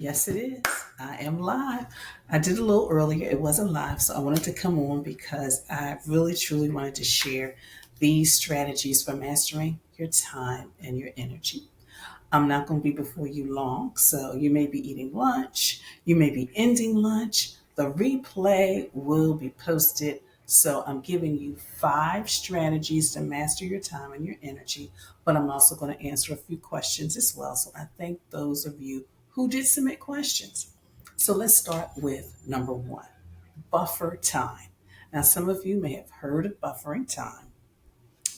Yes, it is. I am live. I did a little earlier. It wasn't live, so I wanted to come on because I really truly wanted to share these strategies for mastering your time and your energy. I'm not going to be before you long, so you may be eating lunch, you may be ending lunch. The replay will be posted. So I'm giving you 5 strategies to master your time and your energy, but I'm also going to answer a few questions as well. So I thank those of you who did submit questions. So let's start with number 1, buffer time. Now, some of you may have heard of buffering time.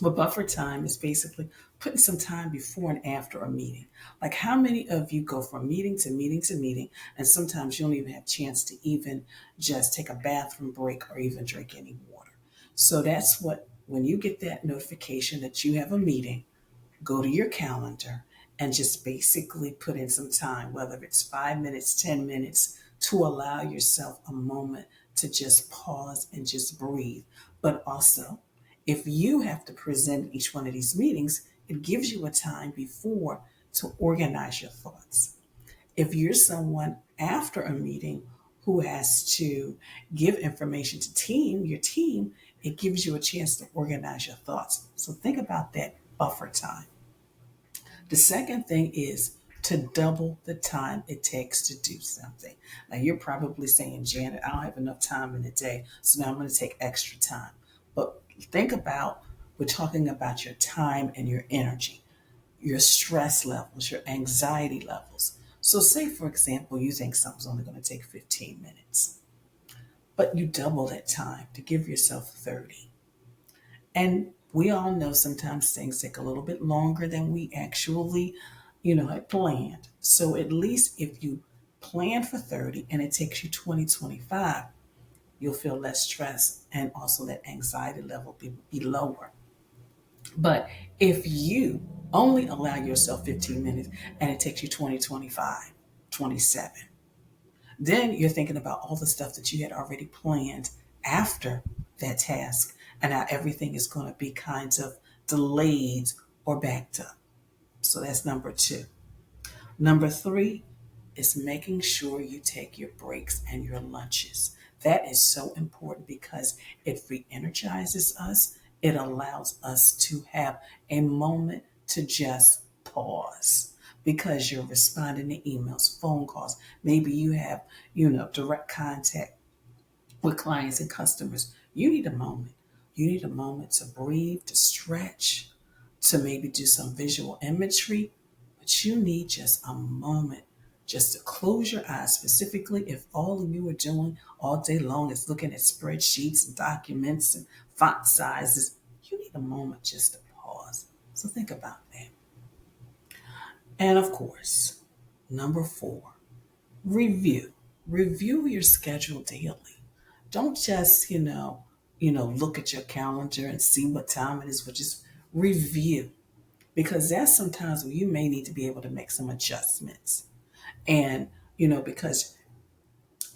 But buffer time is basically putting some time before and after a meeting. Like how many of you go from meeting to meeting to meeting, and sometimes you don't even have a chance to even just take a bathroom break or even drink any water. So that's what, when you get that notification that you have a meeting, go to your calendar and just basically put in some time, whether it's 5 minutes, 10 minutes, to allow yourself a moment to just pause and just breathe. But also, if you have to present each one of these meetings, it gives you a time before to organize your thoughts. If you're someone after a meeting who has to give information to your team, it gives you a chance to organize your thoughts. So think about that buffer time. The second thing is to double the time it takes to do something. Now, you're probably saying, Janet, I don't have enough time in the day, so now I'm going to take extra time. But think about, we're talking about your time and your energy, your stress levels, your anxiety levels. So, say, for example, you think something's only going to take 15 minutes, but you double that time to give yourself 30. And we all know sometimes things take a little bit longer than we actually, had planned. So at least if you plan for 30 and it takes you 20, 25, you'll feel less stress and also that anxiety level be lower. But if you only allow yourself 15 minutes and it takes you 20, 25, 27, then you're thinking about all the stuff that you had already planned after that task and how everything is going to be kind of delayed or backed up. So that's number 2. Number 3 is making sure you take your breaks and your lunches. That is so important because it re energizes us. It allows us to have a moment to just pause because you're responding to emails, phone calls. Maybe you have, direct contact with clients and customers. You need a moment. You need a moment to breathe, to stretch, to maybe do some visual imagery, but you need just a moment just to close your eyes, specifically if all you are doing all day long is looking at spreadsheets and documents and font sizes. You need a moment just to pause. So think about that. And of course, number 4, review. Review your schedule daily. Don't just, look at your calendar and see what time it is, but just review. Because that's sometimes where you may need to be able to make some adjustments. And, because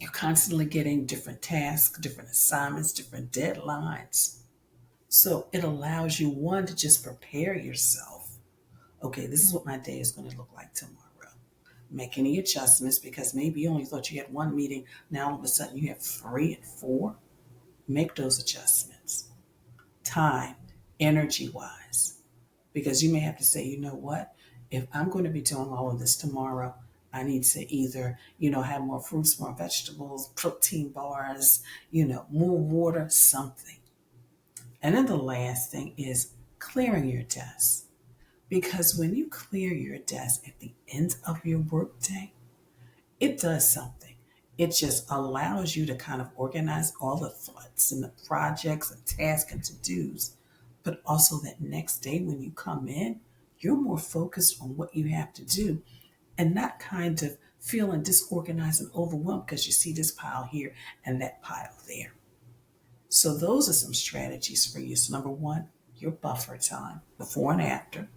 you're constantly getting different tasks, different assignments, different deadlines. So it allows you, one, to just prepare yourself. Okay, this is what my day is going to look like tomorrow. Make any adjustments because maybe you only thought you had one meeting. Now all of a sudden you have 3 and 4. Make those adjustments. Time, energy wise, because you may have to say, you know what, if I'm going to be doing all of this tomorrow, I need to either, have more fruits, more vegetables, protein bars, more water, something. And then the last thing is clearing your desk. Because when you clear your desk at the end of your workday, it does something. It just allows you to kind of organize all the thoughts and the projects and tasks and to-dos. But also that next day when you come in, you're more focused on what you have to do and not kind of feeling disorganized and overwhelmed because you see this pile here and that pile there. So those are some strategies for you. So number 1, your buffer time before and after.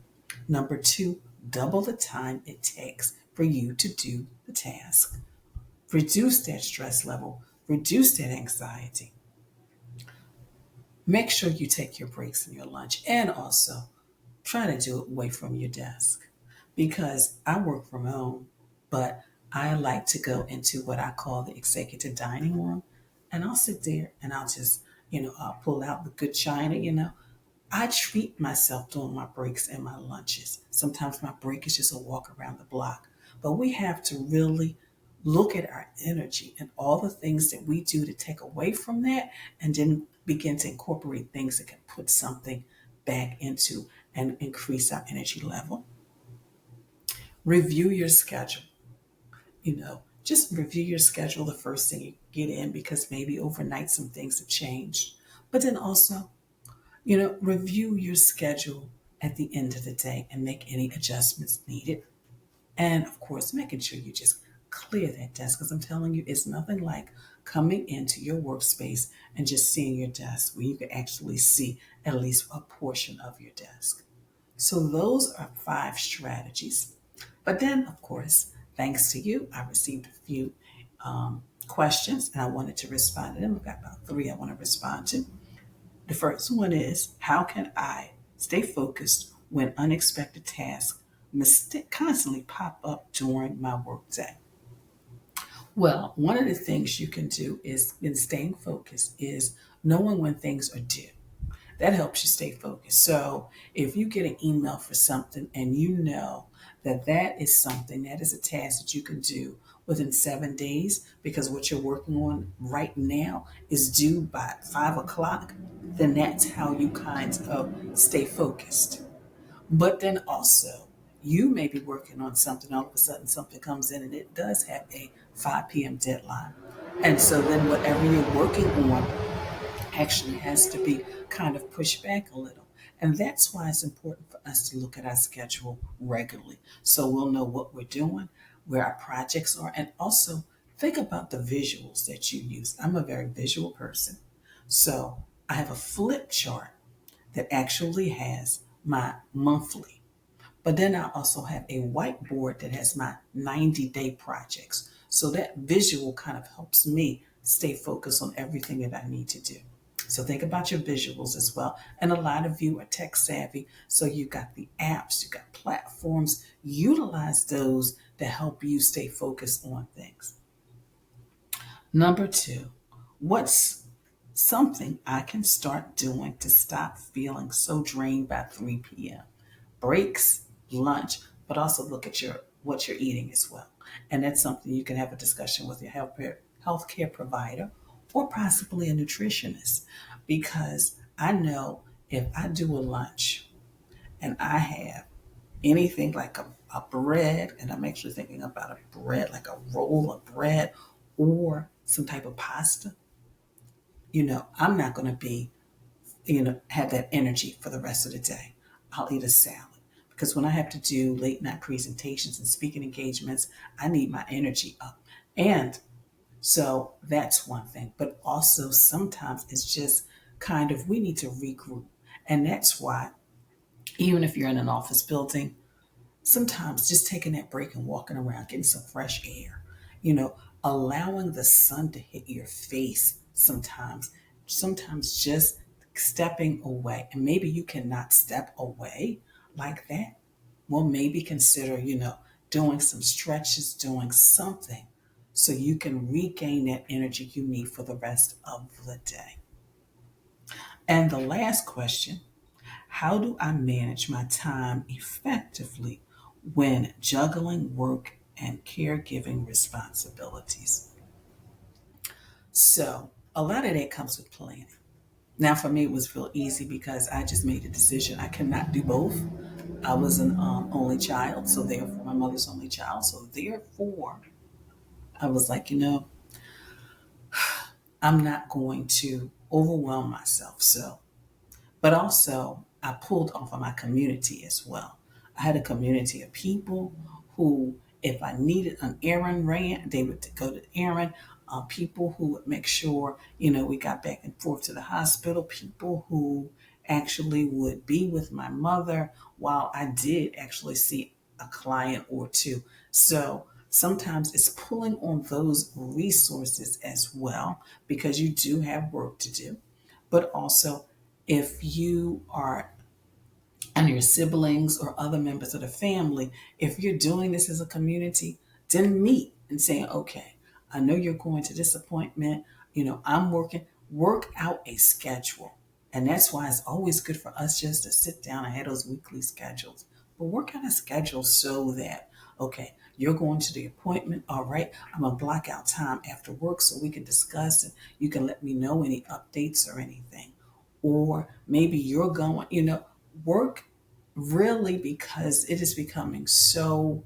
Number 2, double the time it takes for you to do the task. Reduce that stress level, reduce that anxiety. Make sure you take your breaks and your lunch, and also try to do it away from your desk because I work from home, but I like to go into what I call the executive dining room, and I'll sit there and I'll just, I'll pull out the good china, I treat myself during my breaks and my lunches. Sometimes my break is just a walk around the block. But we have to really look at our energy and all the things that we do to take away from that and then begin to incorporate things that can put something back into and increase our energy level. Review your schedule. Just review your schedule the first thing you get in because maybe overnight some things have changed. But then also, review your schedule at the end of the day and make any adjustments needed. And of course, making sure you just clear that desk because I'm telling you, it's nothing like coming into your workspace and just seeing your desk where you can actually see at least a portion of your desk. So, those are 5 strategies. But then, of course, thanks to you, I received a few questions and I wanted to respond to them. I've got about 3 I want to respond to. The first one is, how can I stay focused when unexpected tasks constantly pop up during my workday? Well, one of the things you can do is in staying focused is knowing when things are due. That helps you stay focused. So if you get an email for something and you know that that is something, that is a task that you can do within 7 days because what you're working on right now is due by 5 o'clock, then that's how you kind of stay focused. But then also, you may be working on something, all of a sudden something comes in and it does have a 5 p.m. deadline. And so then whatever you're working on actually has to be kind of pushed back a little. And that's why it's important for us to look at our schedule regularly so we'll know what we're doing, where our projects are, and also think about the visuals that you use. I'm a very visual person. So I have a flip chart that actually has my monthly, but then I also have a whiteboard that has my 90-day projects. So that visual kind of helps me stay focused on everything that I need to do. So think about your visuals as well. And a lot of you are tech savvy. So you've got the apps, you've got platforms. Utilize those to help you stay focused on things. Number 2, what's something I can start doing to stop feeling so drained by 3 p.m.? Breaks, lunch, but also look at your what you're eating as well. And that's something you can have a discussion with your healthcare provider or possibly a nutritionist. Because I know if I do a lunch and I have anything like a bread, and I'm actually thinking about a bread, like a roll of bread or some type of pasta, I'm not going to be have that energy for the rest of the day. I'll eat a salad because when I have to do late night presentations and speaking engagements, I need my energy up. And so that's one thing. But also sometimes it's just kind of we need to regroup. And that's why even if you're in an office building, sometimes just taking that break and walking around, getting some fresh air, you know, allowing the sun to hit your face sometimes just stepping away. And maybe you cannot step away like that. Well, maybe consider, doing some stretches, doing something so you can regain that energy you need for the rest of the day. And the last question, how do I manage my time effectively when juggling work and caregiving responsibilities? So, a lot of that comes with planning. Now, for me, it was real easy because I just made a decision. I cannot do both. I was an only child, so therefore, my mother's only child. So, therefore, I was like, I'm not going to overwhelm myself. So, but also I pulled off of my community as well. I had a community of people who, if I needed an errand ran, they would go to the errand. People who would make sure, we got back and forth to the hospital. People who actually would be with my mother while I did actually see a client or two. So sometimes it's pulling on those resources as well because you do have work to do, but also if you are and your siblings or other members of the family, if you're doing this as a community, then meet. and saying, okay, I know you're going to this appointment. I'm working, work out a schedule. And that's why it's always good for us just to sit down and have those weekly schedules. But work out a schedule so that, okay, you're going to the appointment. All right, I'm going to block out time after work so we can discuss and you can let me know any updates or anything. Or maybe you're going, work really, because it is becoming so,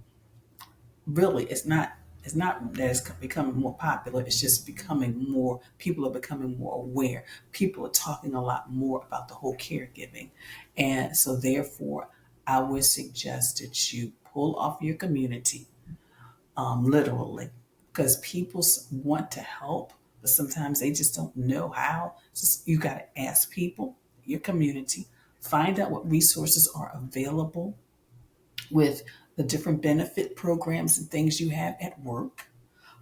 really, it's not that it's becoming more popular. It's just becoming more, people are becoming more aware. People are talking a lot more about the whole caregiving. And so therefore, I would suggest that you pull off your community, literally, because people want to help, but sometimes they just don't know how. So you got to ask people, your community, find out what resources are available with the different benefit programs and things you have at work.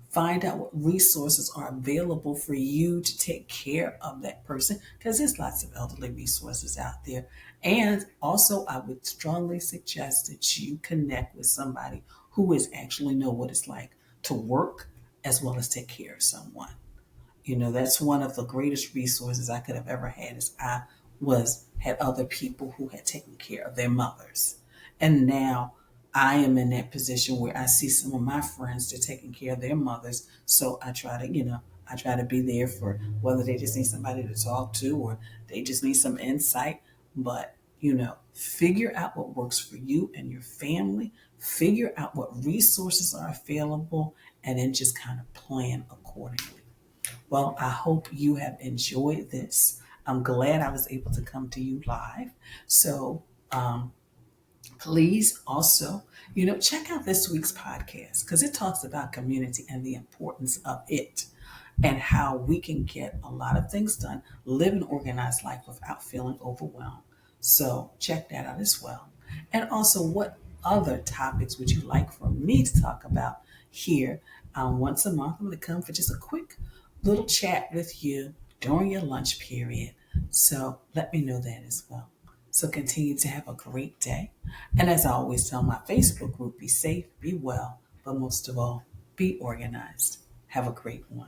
Find out what resources are available for you to take care of that person, because there's lots of elderly resources out there. And also, I would strongly suggest that you connect with somebody who is actually know what it's like to work as well as take care of someone. That's one of the greatest resources I could have ever had, is I was had other people who had taken care of their mothers. And now I am in that position where I see some of my friends that are taking care of their mothers. So I try to be there for whether they just need somebody to talk to or they just need some insight. But, figure out what works for you and your family, figure out what resources are available, and then just kind of plan accordingly. Well, I hope you have enjoyed this. I'm glad I was able to come to you live. So please also, check out this week's podcast because it talks about community and the importance of it and how we can get a lot of things done, live an organized life without feeling overwhelmed. So check that out as well. And also, what other topics would you like for me to talk about here? Once a month, I'm going to come for just a quick little chat with you during your lunch period. So let me know that as well. So continue to have a great day. And as I always tell my Facebook group, be safe, be well, but most of all, be organized. Have a great one.